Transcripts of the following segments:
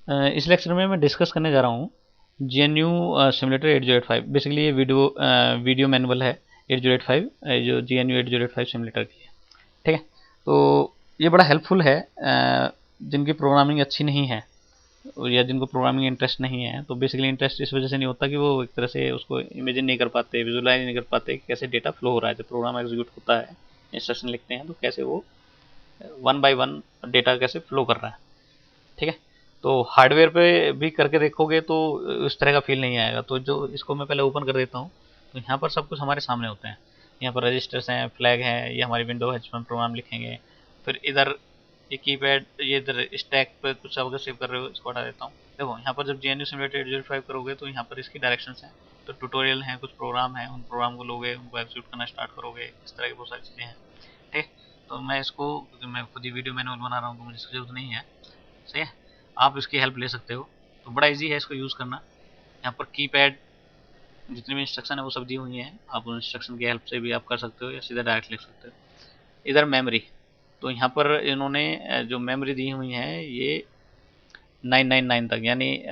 इस लेक्चर में मैं डिस्कस करने जा रहा हूँ GNU सिमुलेटर 8085। बेसिकली ये वीडियो मैनुअल है 8085, जो GNU 8085 सिमुलेटर की है। ठीक है, तो ये बड़ा हेल्पफुल है जिनकी प्रोग्रामिंग अच्छी नहीं है या जिनको प्रोग्रामिंग इंटरेस्ट नहीं है। तो बेसिकली इंटरेस्ट इस वजह से नहीं होता कि वो एक तरह से उसको इमेजिन नहीं कर पाते, विजुलाइज नहीं कर पाते कि कैसे डेटा फ्लो हो रहा है। जब प्रोग्राम एग्जीक्यूट होता है, इंस्ट्रक्शन लिखते हैं, तो कैसे वो वन बाय वन डेटा कैसे फ्लो कर रहा है। ठीक है, तो हार्डवेयर पे भी करके देखोगे तो उस तरह का फील नहीं आएगा। तो जो इसको मैं पहले ओपन कर देता हूँ, तो यहाँ पर सब कुछ हमारे सामने होते हैं। यहाँ पर रजिस्टर्स हैं, फ्लैग है, ये हमारी विंडो है जिसमें प्रोग्राम लिखेंगे। फिर इधर ये कीपैड, ये इधर स्टैक पे कुछ अगर सेव कर रहे हो, इसको हटा देता हूँ। देखो यहाँ पर जब GNU सिमुलेटर 8085 करोगे तो यहाँ पर इसकी डायरेक्शंस हैं, तो ट्यूटोरियल हैं, कुछ प्रोग्राम हैं, उन प्रोग्राम को लोगे, उनको एग्जीक्यूट करना स्टार्ट करोगे, इस तरह की बहुत सारी चीज़ें हैं। ठीक, तो मैं इसको, क्योंकि मैं खुद ही वीडियो मैनुअल बना रहा हूँ तो मुझे इसकी जरूरत नहीं है। सही है, आप इसकी हेल्प ले सकते हो, तो बड़ा इजी है इसको यूज़ करना। यहाँ पर कीपैड जितनी भी इंस्ट्रक्शन है वो सब दी हुई हैं, आप उन इंस्ट्रक्शन की हेल्प से भी आप कर सकते हो या सीधा डायरेक्ट लिख सकते हो। इधर मेमोरी, तो यहाँ पर इन्होंने जो मेमोरी दी हुई है ये 999 तक, यानी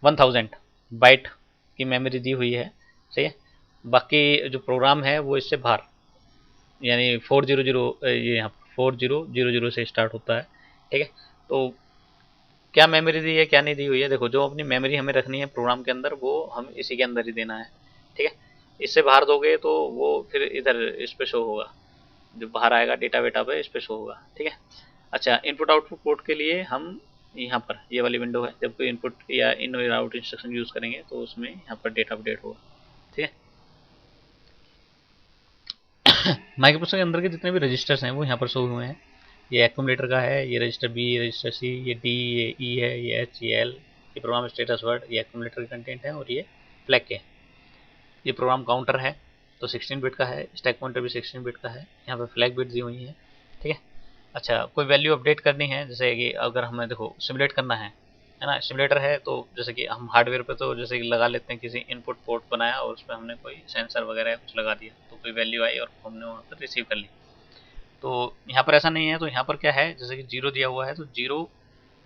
1000 बाइट की मेमोरी दी हुई है। सही है, बाकी जो प्रोग्राम है वो इससे बाहर, यानी 400, ये यहाँ 4000 से स्टार्ट होता है। ठीक है, तो क्या मेमोरी दी है क्या नहीं दी हुई है, देखो जो अपनी मेमोरी हमें रखनी है प्रोग्राम के अंदर वो हम इसी के अंदर ही देना है। ठीक है, इससे बाहर दोगे तो वो फिर इधर इस पे शो होगा, जो बाहर आएगा डेटा वेटा पे इस पे शो होगा। ठीक है, अच्छा, इनपुट आउटपुट पोर्ट के लिए हम यहाँ पर ये वाली विंडो है, जब कोई इनपुट या इन और आउट इंस्ट्रक्शन यूज़ करेंगे तो उसमें यहाँ पर डेटा अपडेट होगा। ठीक है, माइक्रोप्रोसेसर के अंदर के जितने भी रजिस्टर्स हैं वो यहाँ पर शो हुए हैं। ये एक्यूमुलेटर का है, ये रजिस्टर बी, रजिस्टर सी, ये डी, ये ई है, ये एच, ये एल, ये प्रोग्राम स्टेटस वर्ड, ये एक्यूमुलेटर के कंटेंट है, और ये फ्लैग के, ये प्रोग्राम काउंटर है, तो 16 बिट का है, स्टैक पॉइंटर भी 16 बिट का है, यहाँ पे फ्लैग बिट दी हुई है। ठीक है, अच्छा, कोई वैल्यू अपडेट करनी है, जैसे कि अगर हमें देखो सिमुलेट करना है ना, सिमुलेटर है तो जैसे कि हम हार्डवेयर पे तो जैसे कि लगा लेते हैं, किसी इनपुट पोर्ट बनाया और उसमें हमने कोई सेंसर वगैरह कुछ लगा दिया, तो कोई वैल्यू आई और हमने वहाँ पर रिसीव कर ली। तो यहाँ पर ऐसा नहीं है, तो यहाँ पर क्या है, जैसे कि जीरो दिया हुआ है तो जीरो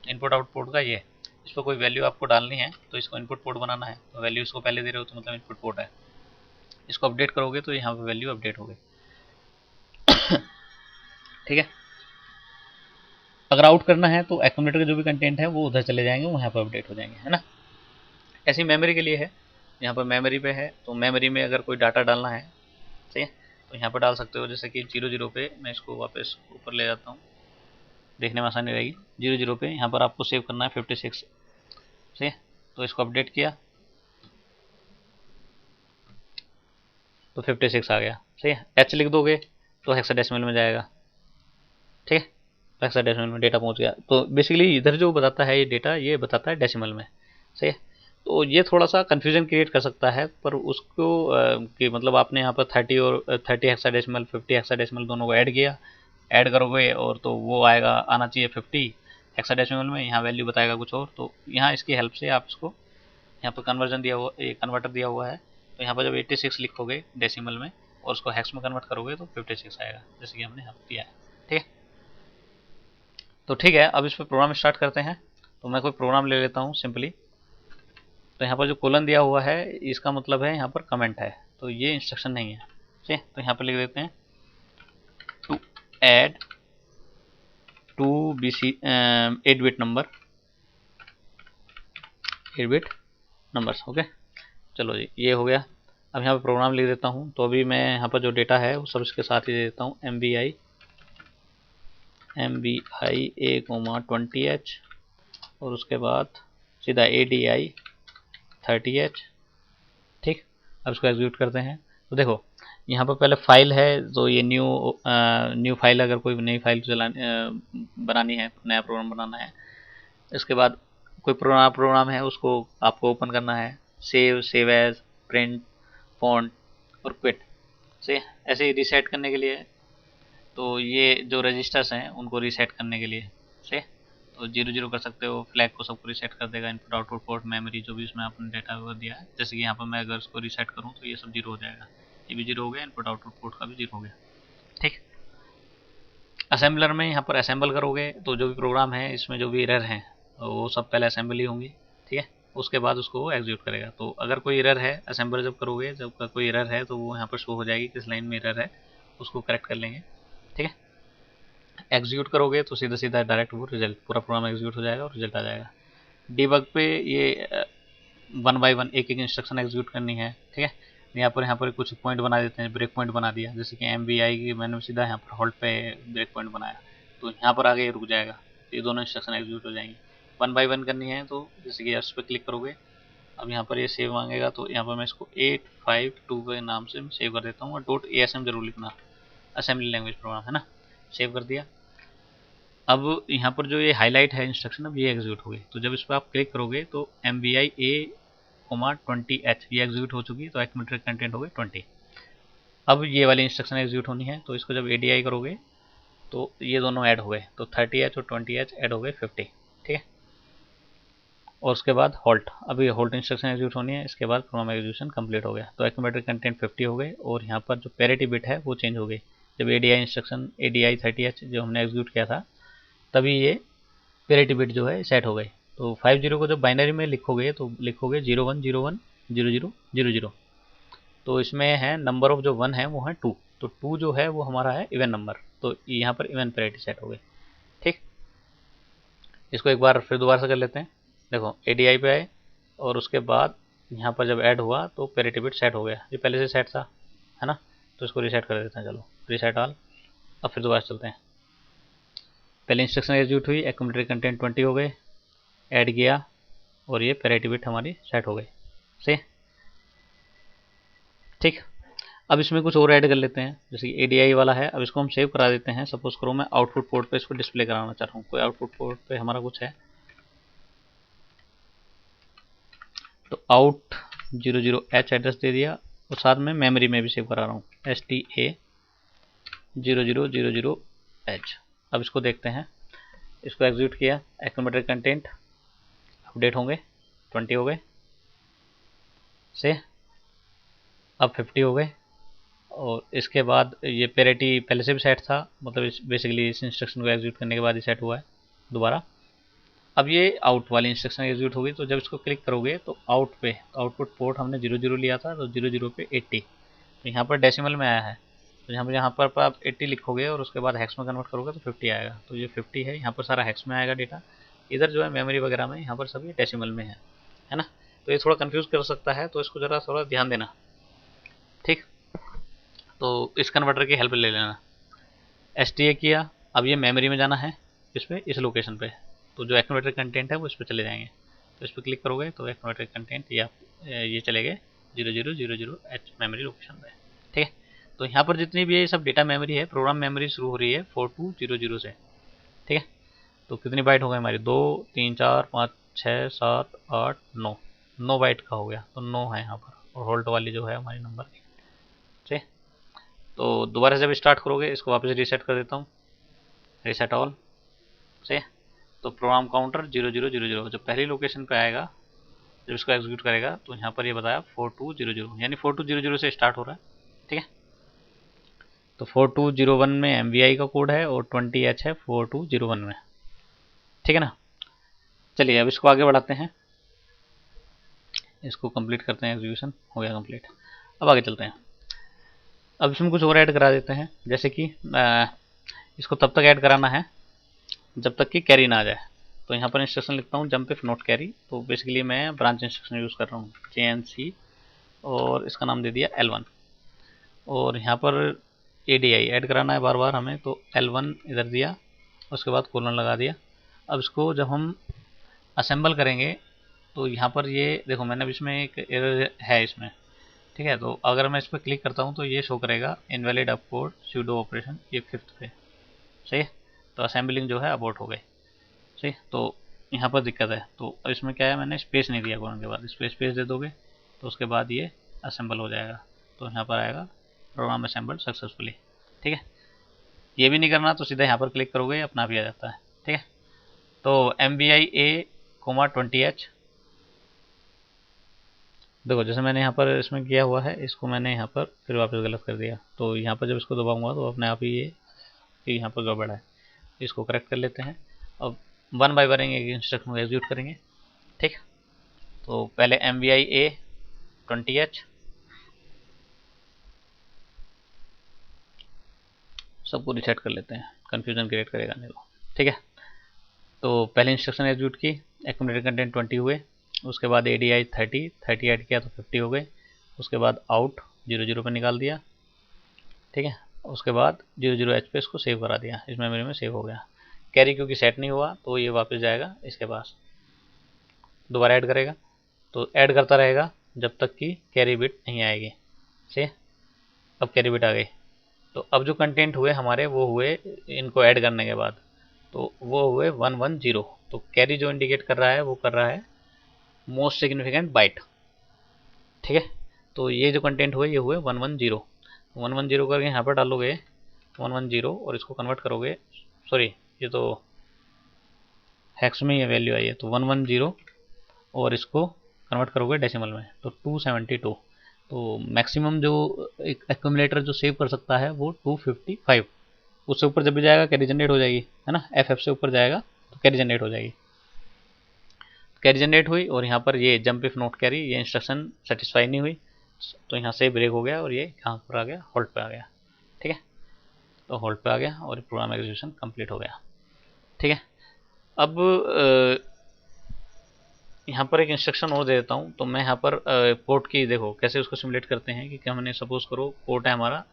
इनपुट आउटपुट का ये है। इस पर कोई वैल्यू आपको डालनी है तो इसको इनपुट पोर्ट बनाना है, तो वैल्यू इसको पहले दे रहे हो तो मतलब इनपुट पोर्ट है। इसको अपडेट करोगे तो यहाँ पर वैल्यू अपडेट हो गई। ठीक है, अगर आउट करना है तो एक्यूमुलेटर के जो भी कंटेंट है वो उधर चले जाएंगे, वहाँ पर अपडेट हो जाएंगे, है ना। ऐसी मेमोरी के लिए है, यहाँ पर मेमोरी पे है, तो मेमोरी में अगर कोई डाटा डालना है, सही है, तो यहाँ पर डाल सकते हो। जैसे कि 00 पे मैं इसको वापस ऊपर ले जाता हूँ, देखने में आसानी रहेगी। 00 पे यहाँ पर आपको सेव करना है 56, सही है, तो इसको अपडेट किया तो 56 आ गया। सही है, एच लिख दोगे तो हेक्साडेसिमल में जाएगा। ठीक है, तो हेक्साडेसिमल में डेटा पहुँच गया। तो बेसिकली इधर जो बताता है ये डेटा, ये बताता है डेसिमल में। सही है, तो ये थोड़ा सा कन्फ्यूजन क्रिएट कर सकता है, पर उसको कि मतलब आपने यहाँ पर 30 और 30 हेक्साडेसिमल, 50 हेक्साडेसिमल दोनों को ऐड किया, ऐड करोगे और तो वो आएगा, आना चाहिए 50 हेक्साडेसिमल में, यहाँ वैल्यू बताएगा कुछ और। तो यहाँ इसकी हेल्प से आप इसको, यहाँ पर कन्वर्जन दिया हुआ, ये कन्वर्टर दिया हुआ है, तो यहाँ पर जब 86 लिखोगे डेसिमल में और उसको हेक्स में कन्वर्ट करोगे तो 56 आएगा, जैसे कि हमने यहाँ पर दिया है। ठीक है, तो ठीक है, अब इस पर प्रोग्राम स्टार्ट करते हैं। तो मैं कोई प्रोग्राम ले लेता हूँ सिंपली। तो यहाँ पर जो कोलन दिया हुआ है इसका मतलब है यहाँ पर कमेंट है, तो ये इंस्ट्रक्शन नहीं है। ठीक है, तो यहाँ पर लिख देते हैं to add two BC 8 bit number, 8 bit numbers. Okay, चलो जी, ये हो गया। अब यहाँ पर प्रोग्राम लिख देता हूँ, तो अभी मैं यहाँ पर जो डेटा है वो सब इसके साथ ही दे देता हूँ, MBI A,20H, और उसके बाद सीधा ADI 30H। ठीक, अब इसको एग्जीक्यूट करते हैं। तो देखो यहाँ पर पहले फाइल है, तो ये न्यू फाइल, अगर कोई नई फाइल बनानी है, नया प्रोग्राम बनाना है, इसके बाद कोई प्रोग्राम है उसको आपको ओपन करना है, सेव एज, प्रिंट, फॉन्ट और क्विट से, ऐसे ही रीसेट करने के लिए। तो ये जो रजिस्टर्स हैं उनको रीसेट करने के लिए से, तो 00 कर सकते हो, फ्लैग को सबको रीसेट कर देगा, इनपुट आउटपुट पोर्ट, मेमोरी, जो भी उसमें आपने डेटा दिया है। जैसे कि यहाँ पर मैं अगर इसको रीसेट करूँ तो ये सब 0 हो जाएगा, ये भी 0 हो गया, इनपुट आउटपुट पोर्ट का भी 0 हो गया। ठीक, असेंबलर में यहाँ पर असेंबल करोगे तो जो भी प्रोग्राम है इसमें जो भी एरर हैं वो सब पहले असेंबली होंगी, ठीक है, उसके बाद उसको वो एग्जीक्यूट करेगा। तो अगर कोई एरर है असेंबल जब करोगे, जब कोई एरर है तो वो यहाँ पर शो हो जाएगी किस लाइन में एरर है, उसको करेक्ट कर लेंगे, ठीक है। एग्जीक्यूट करोगे तो सीधा सीधा डायरेक्ट वो रिजल्ट पूरा प्रोग्राम एग्जीक्यूट हो जाएगा और रिजल्ट आ जाएगा। डीबग पे ये 1 बाय 1 एक एक इंस्ट्रक्शन एग्जीक्यूट करनी है, ठीक है। यहाँ पर कुछ पॉइंट बना देते हैं, ब्रेक पॉइंट बना दिया, जैसे कि MVI की मैंने सीधा यहाँ पर होल्ड पे ब्रेक पॉइंट बनाया, तो यहाँ पर आगे रुक जाएगा, ये दोनों इंस्ट्रक्शन एग्जीक्यूट हो जाएंगी। 1 बाय 1 करनी है तो जैसे कि इस पर क्लिक करोगे, अब यहाँ पर ये सेव मांगेगा, तो यहाँ पर मैं इसको 852 के नाम से सेव कर देता हूँ, और .asm जरूर लिखना, असेंबली लैंग्वेज प्रोग्राम है ना। सेव कर दिया। अब यहाँ पर जो ये हाईलाइट है इंस्ट्रक्शन, अब ये एग्जीक्यूट हो गई। तो जब इस पर आप क्लिक करोगे तो MVI A,20H ये एग्जीक्यूट हो चुकी है, तो एक्यूमुलेटर कंटेंट हो गए 20। अब ये वाली इंस्ट्रक्शन एग्जीक्यूट होनी है, तो इसको जब ADI करोगे तो ये दोनों ऐड हो गए, तो 30H और 20H ऐड हो गए 50, ठीक है। और उसके बाद होल्ट, अब ये होल्ट इंस्ट्रक्शन एग्जीक्यूट होनी है, इसके बाद प्रोग्राम एग्जीक्यूशन कंप्लीट हो गया। तो एक्यूमुलेटर कंटेंट 50 हो गए, और यहाँ पर जो पैरिटी बिट है वो चेंज हो गई। जब ADI इंस्ट्रक्शन ADI 30H जो हमने एग्जीक्यूट किया था, तभी ये पैरिटी बिट जो है सेट हो गई। तो 50 को जब बाइनरी में लिखोगे तो लिखोगे 01010000। तो इसमें है नंबर ऑफ जो 1 है वो है 2, तो 2 जो है वो हमारा है इवन नंबर, तो यहाँ पर इवन पैरिटी सेट हो गई, ठीक। इसको एक बार फिर दोबारा से कर लेते हैं। देखो ADI पे आए, और उसके बाद यहाँ पर जब ऐड हुआ तो पैरिटी बिट सेट हो गया, ये पहले से सेट था, है ना। तो इसको रीसेट कर देते हैं, चलो रीसेट ऑल। अब फिर दोबारा चलते हैं। पहले इंस्ट्रक्शन एग्जीक्यूट हुई, एक्यूमुलेटर कंटेंट 20 हो गए, ऐड किया, और ये पैरिटी बिट हमारी सेट हो गई, सही, ठीक। अब इसमें कुछ और ऐड कर लेते हैं, जैसे कि ADI वाला है, अब इसको हम सेव करा देते हैं। सपोज करो मैं आउटपुट पोर्ट पे इसको डिस्प्ले कराना चाह रहा हूँ, कोई आउटपुट पोर्ट पे हमारा कुछ है, तो out 00H एड्रेस दे दिया, और साथ में मेमोरी में भी सेव करा रहा हूँ STA 0000H। अब इसको देखते हैं, इसको एग्जीक्यूट किया, एक्यूमुलेटर कंटेंट अपडेट होंगे, 20 हो गए से, अब 50 हो गए। और इसके बाद ये पैरिटी पहले से भी सेट था, मतलब बेसिकली इस इंस्ट्रक्शन को एग्जीक्यूट करने के बाद ही सेट हुआ है दोबारा। अब ये आउट वाली इंस्ट्रक्शन एग्जीक्यूट हो गई, तो जब इसको क्लिक करोगे तो आउट पे आउटपुट पोर्ट हमने 00 लिया था, तो 00 पे 80, तो यहाँ पर डेसिमल में आया है, तो यहाँ पर आप 80 लिखोगे और उसके बाद हैक्स में कन्वर्ट करोगे तो 50 आएगा। तो ये 50 है, यहाँ पर सारा हैक्स में आएगा डेटा, इधर जो है मेमोरी वगैरह में, यहाँ पर सभी डेसिमल में है ना। तो ये थोड़ा कंफ्यूज कर सकता है, तो इसको जरा थोड़ा ध्यान देना, ठीक। तो इस कन्वर्टर की हेल्प ले लेना। STA किया, अब ये मेमोरी में जाना है, इस पे, इस लोकेशन पे, तो जो एक्यूमुलेटर कंटेंट है वो इस पर चले जाएंगे। तो इस पर क्लिक करोगे तो एक्यूमुलेटर कंटेंट या ये चले गए 0000H मेमोरी लोकेशन पे, ठीक है। तो यहाँ पर जितनी भी ये सब डेटा मेमोरी है, प्रोग्राम मेमोरी शुरू हो रही है 4200 से, ठीक है। तो कितनी बाइट हो गई हमारी, 2 3 4 5 6 7 8 9, 9 बाइट का हो गया, तो 9 है यहाँ पर, और होल्ट वाली जो है हमारी नंबर, ठीक है। तो दोबारा जब स्टार्ट करोगे, इसको वापस रीसेट कर देता हूँ, रीसेट ऑल से। तो प्रोग्राम काउंटर 0000 जब पहली लोकेशन पे आएगा, जब इसको एग्जीक्यूट करेगा, तो यहाँ पर ये बताया 4200, यानी 4200 से स्टार्ट हो रहा है, ठीक है। तो 4201 में MVI का कोड है, और 20H है 4201 में, ठीक है ना। चलिए अब इसको आगे बढ़ाते हैं, इसको कंप्लीट करते हैं, एग्जीक्यूशन हो गया कंप्लीट। अब आगे चलते हैं। अब इसमें कुछ और ऐड करा देते हैं, जैसे कि इसको तब तक ऐड कराना है जब तक कि कैरी ना आ जाए। तो यहाँ पर इंस्ट्रक्शन लिखता हूँ जंप इफ नॉट कैरी, तो बेसिकली मैं ब्रांच इंस्ट्रक्शन यूज़ कर रहा हूँ JNC, और इसका नाम दे दिया L1, और यहाँ पर ADI ऐड कराना है बार बार हमें, तो L1 इधर दिया, उसके बाद कोलन लगा दिया। अब इसको जब हम असेंबल करेंगे, तो यहाँ पर ये देखो मैंने इसमें एक एरर है इसमें, ठीक है। तो अगर मैं इस पर क्लिक करता हूँ तो ये शो करेगा इनवैलिड अपकोड सूडो ऑपरेशन, ये 5th पे, सही है। तो असेंबलिंग जो है अबॉर्ट हो गई, सही। तो यहाँ पर दिक्कत है, तो इसमें क्या है, मैंने स्पेस नहीं दिया कोलन के बाद, स्पेस दे दोगे तो उसके बाद ये असेंबल हो जाएगा, तो यहाँ पर आएगा प्रोग्राम असेंबल्ड सक्सेसफुली, ठीक है। ये भी नहीं करना तो सीधा यहाँ पर क्लिक करोगे, अपना भी आ जाता है, ठीक है। तो MVI A,20H, देखो जैसे मैंने यहाँ पर इसमें किया हुआ है, इसको मैंने यहाँ पर फिर वापस गलत कर दिया, तो यहाँ पर जब इसको दबाऊंगा तो अपने आप ही ये यहाँ पर गड़बड़ है, इसको करेक्ट कर लेते हैं। अब वन बाय वन एक इंस्ट्रक्शन को एग्जीक्यूट करेंगे। ठीक, तो पहले MVI A 20H सबको रिसेट कर लेते हैं, कन्फ्यूजन क्रिएट करेगा नहीं तो। ठीक है, तो पहले इंस्ट्रक्शन एग्जीक्यूट की, एक्यूमुलेटेड कंटेंट 20 हुए, उसके बाद ADI 30 ऐड किया तो 50 हो गए, उसके बाद आउट 00 पर निकाल दिया। ठीक है, उसके बाद 00H पे इसको सेव करा दिया, इस मेमोरी में सेव हो गया। कैरी क्योंकि सेट नहीं हुआ तो ये वापस जाएगा इसके पास, दोबारा ऐड करेगा, तो ऐड करता रहेगा जब तक कि कैरी बिट नहीं आएगी। से अब कैरी बिट आ गई, तो अब जो कंटेंट हुए हमारे वो हुए इनको ऐड करने के बाद, तो वो हुए 110। तो कैरी जो इंडिकेट कर रहा है वो कर रहा है मोस्ट सिग्निफिकेंट बाइट। ठीक है, तो ये जो कंटेंट हुए ये हुए 110। 110 करके यहाँ पर डालोगे 110 और इसको कन्वर्ट करोगे, सॉरी ये तो हेक्स में ये वैल्यू आई है, तो 110 और इसको कन्वर्ट करोगे डेसिमल में तो 272। तो मैक्सिमम जो एक एक्यूमुलेटर जो सेव कर सकता है वो 255, उससे ऊपर जब भी जाएगा कैरी जनरेट हो जाएगी, है ना, FF से ऊपर जाएगा तो कैरी जनरेट हो जाएगी। कैरी जनरेट हुई और यहाँ पर ये जंप इफ नॉट कैरी ये इंस्ट्रक्शन सेटिस्फाई नहीं हुई, तो यहाँ से ब्रेक हो गया और ये कहाँ पर आ गया, होल्ड पे आ गया। ठीक है, तो होल्ड पे आ गया और प्रोग्राम एग्जीक्यूशन कंप्लीट हो गया। ठीक है, अब यहाँ पर एक इंस्ट्रक्शन और दे देता हूँ, तो मैं यहाँ पर पोर्ट की देखो कैसे उसको सिमुलेट करते हैं कि हमने सपोज करो पोर्ट है हमारा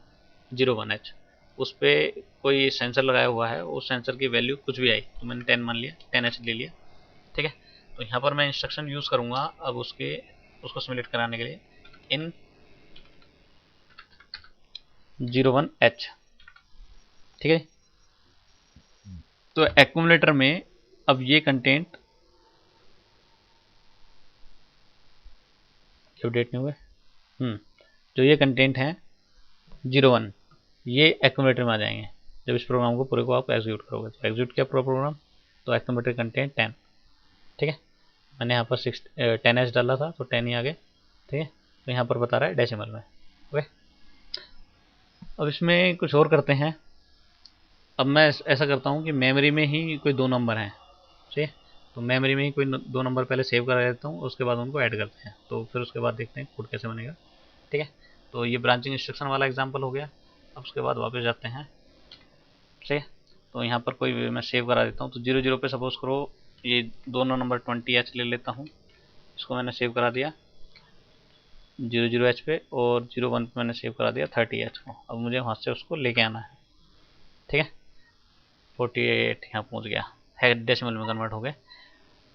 01H, उस पर कोई सेंसर लगाया हुआ है, उस सेंसर की वैल्यू कुछ भी आई तो मैंने 10 मान लिया, 10H ले लिया। ठीक है, तो यहाँ पर मैं इंस्ट्रक्शन यूज़ करूँगा अब उसको सिमुलेट कराने के लिए इन 01H। ठीक है, तो एक्यूमुलेटर में अब ये कंटेंट अपडेट नहीं हुए, जो ये कंटेंट है 01 ये एक्यूमुलेटर में आ जाएंगे जब इस प्रोग्राम को पूरे को आप एग्जीक्यूट करोगे। तो एग्जीक्यूट किया पूरा प्रोग्राम, तो एक्यूमुलेटर कंटेंट 10। ठीक है, मैंने यहाँ पर 10H डाला था तो 10 ही आ गए। ठीक है, तो यहाँ पर बता रहा है डेसिमल में। ओके, अब इसमें कुछ और करते हैं। अब मैं ऐसा करता हूँ कि मेमोरी में ही कोई दो नंबर हैं, ठीक है, तो मेमोरी में ही कोई दो नंबर पहले सेव करा देता हूँ, उसके बाद उनको ऐड करते हैं, तो फिर उसके बाद देखते हैं कोड कैसे बनेगा। ठीक है, तो ये ब्रांचिंग इंस्ट्रक्शन वाला एग्जाम्पल हो गया। अब उसके बाद वापस जाते हैं। ठीक है, तो यहाँ पर कोई मैं सेव करा देता हूँ, तो 00 पे सपोज करो ये दोनों नंबर 20H ले लेता हूँ, इसको मैंने सेव करा दिया 00H पे, और 01 पे मैंने सेव करा दिया 30H को। अब मुझे वहाँ से उसको लेके आना है। ठीक है, 48 यहाँ पहुँच गया है, डेसिमल में कन्वर्ट हो गए,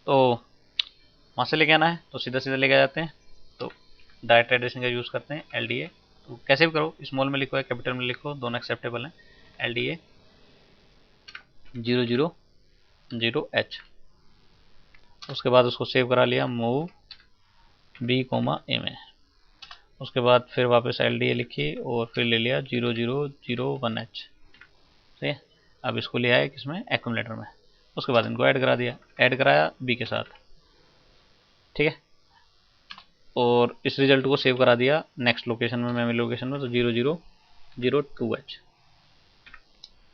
तो वहाँ से लेके आना है तो सीधा सीधा लेके जाते हैं। तो डायरेक्ट एडिशन का यूज़ करते हैं LDA, तो कैसे भी करो, स्मॉल में लिखो या कैपिटल में लिखो, दोनों एक्सेप्टेबल हैं। LDA 000H, उसके बाद उसको सेव करा लिया मूव B, A में, उसके बाद फिर वापस LDA लिखी और फिर ले लिया 0001H। ठीक है, अब इसको ले आए किसमें, एक्यूमुलेटर में, उसके बाद इनको ऐड करा दिया, ऐड कराया B के साथ। ठीक है, और इस रिजल्ट को सेव करा दिया नेक्स्ट लोकेशन में, मेमोरी लोकेशन में, तो 0002H।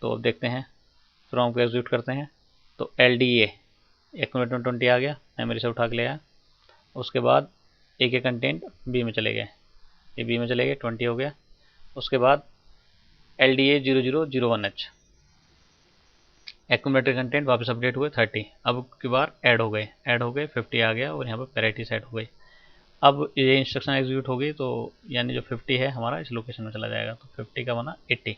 तो अब देखते हैं, प्रोग्राम को एग्जीक्यूट करते हैं, तो LDA एक्यूमुलेटर में 20 आ गया, मेमोरी से उठा के ले आया, उसके बाद एक एक कंटेंट B में चले गए, ये B में चले गए 20 हो गया, उसके बाद LDA 0001H एक्यूमुलेटर कंटेंट वापस अपडेट हुए 30, अब की बार ऐड हो गए 50 आ गया और यहाँ पर पैरिटी सेट हो गई। अब ये इंस्ट्रक्शन एग्जीक्यूट हो गई, तो यानी जो 50 है हमारा इस लोकेशन में चला जाएगा, तो 50 का बना 80।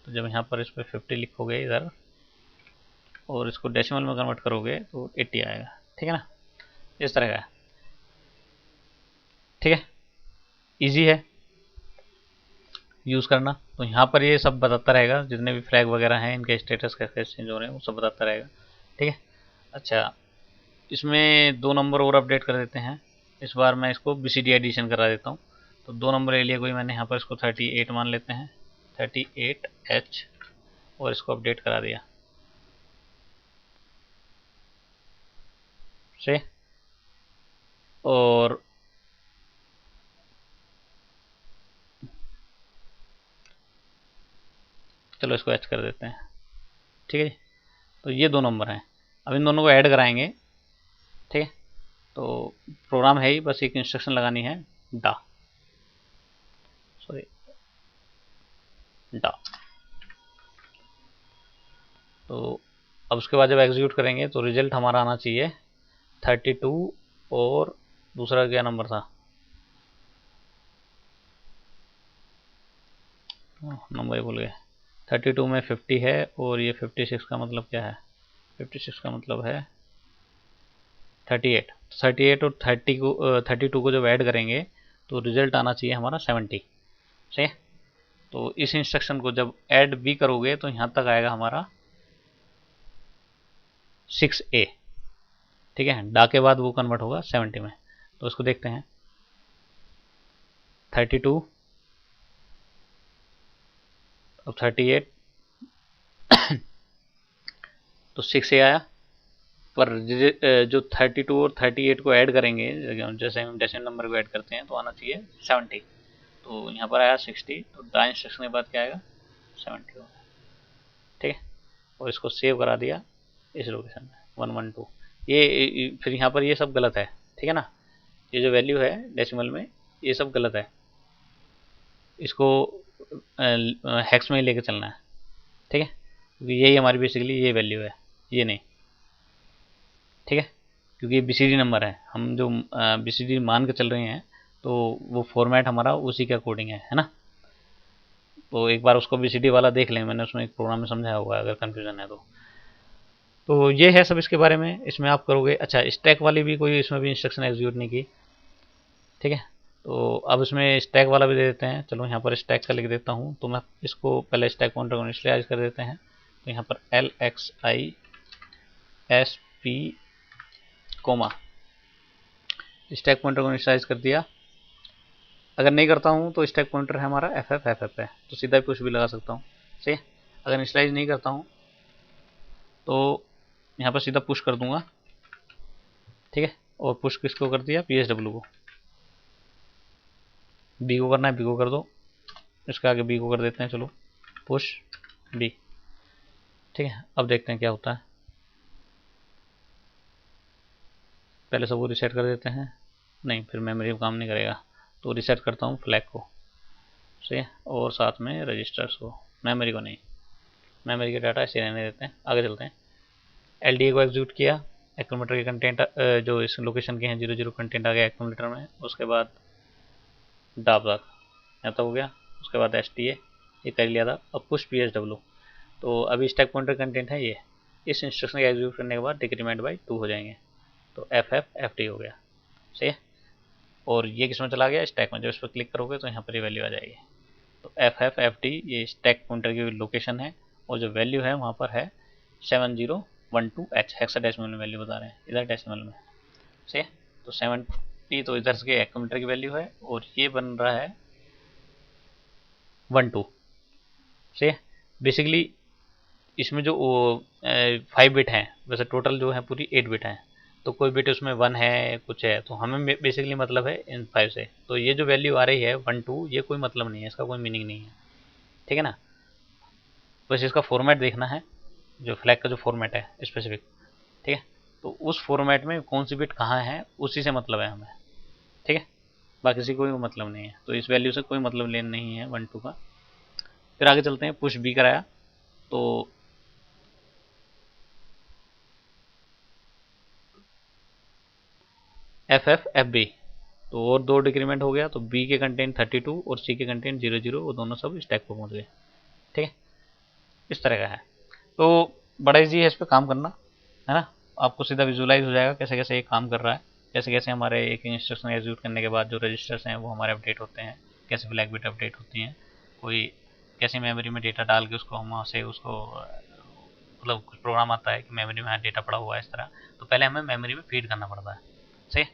तो जब यहाँ पर इस पर 50 लिखोगे इधर और इसको डेसिमल में कन्वर्ट करोगे तो 80 आएगा। ठीक है ना, इस तरह का है। ठीक है, इजी है यूज़ करना। तो यहाँ पर ये सब बताता रहेगा, जितने भी फ्लैग वगैरह हैं इनके स्टेटस कैसे चेंज हो रहे हैं वो सब बताता रहेगा। ठीक है, अच्छा इसमें दो नंबर और अपडेट कर देते हैं, इस बार मैं इसको BCD एडिशन करा देता हूँ। तो दो नंबर ले लिया कोई मैंने, यहाँ पर इसको 38 मान लेते हैं, 38H, और इसको अपडेट करा दिया से, और चलो इसको H कर देते हैं। ठीक है, तो ये दो नंबर हैं, अब इन दोनों को ऐड कराएंगे, ठीक है। तो प्रोग्राम है ही, बस एक इंस्ट्रक्शन लगानी है डा, सॉरी डा। तो अब उसके बाद जब एग्जीक्यूट करेंगे तो रिजल्ट हमारा आना चाहिए 32 और दूसरा क्या नंबर था, नंबर ही भूल गए। 32 में 50 है और ये 56 का मतलब क्या है, 56 का मतलब है 38। 38 और 32 को जब ऐड करेंगे तो रिजल्ट आना चाहिए हमारा 70, सही है। तो इस इंस्ट्रक्शन को जब ऐड भी करोगे तो यहाँ तक आएगा हमारा 6A, ठीक है। डा के बाद वो कन्वर्ट होगा 70 में। तो इसको देखते हैं 32 अब 38 तो 6A आया। पर जो 32 और 38 को ऐड करेंगे, जैसे हम डेसिमल नंबर को ऐड करते हैं तो आना चाहिए 70। तो यहाँ पर आया 60, तो डा इंस्ट्रक्शन के बाद क्या आएगा 70 होगा, ठीक है। और इसको सेव करा दिया इस लोकेशन में 112। ये फिर यहाँ पर ये सब गलत है, ठीक है ना। ये जो वैल्यू है डेसिमल में ये सब गलत है, इसको हेक्स में ही लेके चलना है, ठीक है। क्योंकि यही हमारी बेसिकली ये वैल्यू है, ये नहीं, ठीक है। क्योंकि ये बीसीडी नंबर है, हम जो बीसीडी मान के चल रहे हैं तो वो फॉर्मेट हमारा उसी के अकॉर्डिंग है ना। तो एक बार उसको बीसीडी वाला देख लें, मैंने उसमें एक प्रोग्राम में समझाया होगा अगर कंफ्यूजन है तो ये है सब इसके बारे में। इसमें आप करोगे, अच्छा स्टैक वाली भी कोई इसमें भी इंस्ट्रक्शन एग्जीक्यूट नहीं की, ठीक है। तो अब इसमें स्टैक वाला भी दे देते हैं। चलो यहाँ पर स्टैक का लिख देता हूँ, तो मैं इसको पहले स्टैक पॉइंटर को इनिशियलाइज कर देते हैं। तो यहाँ पर LXISP कोमा स्टैक पॉइंटर को इनिशियलाइज कर दिया। अगर नहीं करता हूँ तो स्टैक पॉइंटर है हमारा FF है, तो सीधा ही पुश भी लगा सकता हूँ, सही है। अगर इनिशियलाइज नहीं करता हूँ तो यहाँ पर सीधा पुश कर दूंगा, ठीक है। और पुश किसको कर दिया, PSW को। बी को करना है, बी को कर दो, इसके आगे बी को कर देते हैं, चलो पुश बी, ठीक है। अब देखते हैं क्या होता है। पहले सब वो रिसेट कर देते हैं, नहीं फिर मेमोरी काम नहीं करेगा, तो रिसेट करता हूँ फ्लैग को, सही है। और साथ में रजिस्टर्स को, मेमोरी को नहीं, मेमोरी के डाटा ऐसे रहने देते हैं। आगे चलते हैं। LDA को एग्जीक्यूट किया, एक्यूमुलेटर के कंटेंट जो इस लोकेशन के हैं 00 कंटेंट आ गया एक्यूमुलेटर में। उसके बाद डाब तक यहाँ तक हो गया, उसके बाद STA ये कर लिया था। अब पुश PSW, तो अभी स्टैक पॉइंटर कंटेंट है ये, इस इंस्ट्रक्शन का एग्जीक्यूट करने के बाद डिक्रीमेंट बाई 2 हो जाएंगे, तो FFFD हो गया, सही है। और ये किस में चला गया, स्टैक में। जब इस पर क्लिक करोगे तो यहाँ पर ये वैल्यू आ जाएगी। तो FFFD ये स्टैक पॉइंटर की लोकेशन है, और जो वैल्यू है वहाँ पर है 7012H, हेक्साडेसिमल में वैल्यू बता रहे हैं, इधर डेसिमल में, सही है। तो 70 तो इधर से एक्यूमुलेटर की वैल्यू है, और ये बन रहा है 12, सही है। बेसिकली इसमें जो 5 बिट हैं, वैसे टोटल जो है पूरी 8 बिट हैं, तो कोई बिट उसमें 1 है कुछ है, तो हमें बेसिकली मतलब है इन 5 से। तो ये जो वैल्यू आ रही है 12, ये कोई मतलब नहीं है, इसका कोई मीनिंग नहीं है, ठीक है ना। बस इसका फॉर्मेट देखना है, जो फ्लैग का जो फॉर्मेट है स्पेसिफिक, ठीक है। तो उस फॉर्मेट में कौन सी बिट कहाँ है उसी से मतलब है हमें, ठीक है। बाकी से कोई मतलब नहीं है, तो इस वैल्यू से कोई मतलब लेन नहीं है 12 का। फिर आगे चलते हैं, पुश बी कराया, तो FFFB, तो और 2 डिक्रीमेंट हो गया, तो बी के कंटेंट 32 और सी के कंटेंट 00, वो दोनों सब स्टैक पर पहुंच गए, ठीक है। इस तरह का है। तो बड़ा इजी है इस पर काम करना, है ना। आपको सीधा विजुलाइज हो जाएगा कैसे कैसे ये काम कर रहा है, कैसे कैसे हमारे एक इंस्ट्रक्शन एग्जीक्यूट करने के बाद जो रजिस्टर्स हैं वो हमारे अपडेट होते हैं, कैसे फ्लैग बिट अपडेट होती हैं, कोई कैसे मेमोरी में डेटा डाल के उसको हम वहाँ से उसको मतलब कुछ प्रोग्राम आता है कि मेमोरी में डेटा पड़ा हुआ है इस तरह, तो पहले हमें मेमोरी में फीड करना पड़ता है, सही,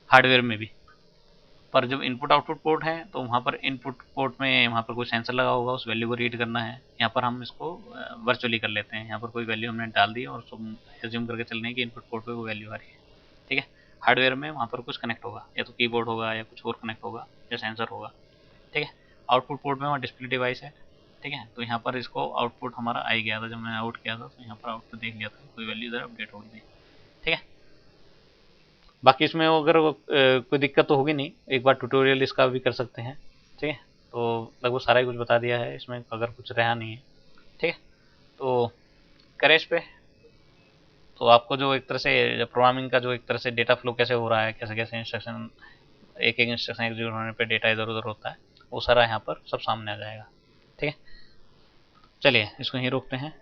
हार्डवेयर में भी। पर जब इनपुट आउटपुट पोर्ट है तो वहाँ पर इनपुट पोर्ट में वहाँ पर कोई सेंसर लगा होगा, उस वैल्यू को रीड करना है। यहाँ पर हम इसको वर्चुअली कर लेते हैं, यहाँ पर कोई वैल्यू हमने डाल दी और उसको एज्यूम करके चल रहे हैं कि इनपुट पोर्ट पे वो वैल्यू आ रही है, ठीक है। हार्डवेयर में वहाँ पर कुछ कनेक्ट होगा, या तो कीबोर्ड होगा या कुछ और कनेक्ट होगा या सेंसर होगा, ठीक है। आउटपुट पोर्ट में वहाँ डिस्प्ले डिवाइस है, ठीक है। तो यहाँ पर इसको आउटपुट हमारा आ ही गया था, जब मैंने आउट किया था तो यहाँ पर आउटपुट देख लिया था, कोई वैल्यू इधर अपडेट हो गई थी। ठीक है, बाकी इसमें अगर कोई दिक्कत तो होगी नहीं, एक बार ट्यूटोरियल इसका भी कर सकते हैं। ठीक है, तो लगभग सारा ही कुछ बता दिया है इसमें, अगर कुछ रहा नहीं है। ठीक है, तो करें इस पे। तो आपको जो एक तरह से प्रोग्रामिंग का जो एक तरह से डेटा फ्लो कैसे हो रहा है, कैसे कैसे इंस्ट्रक्शन, एक एक इंस्ट्रक्शन एग्जीक्यूट होने पे डेटा इधर उधर होता है, वो सारा यहाँ पर सब सामने आ जाएगा। ठीक है, चलिए इसको यहीं रोकते हैं।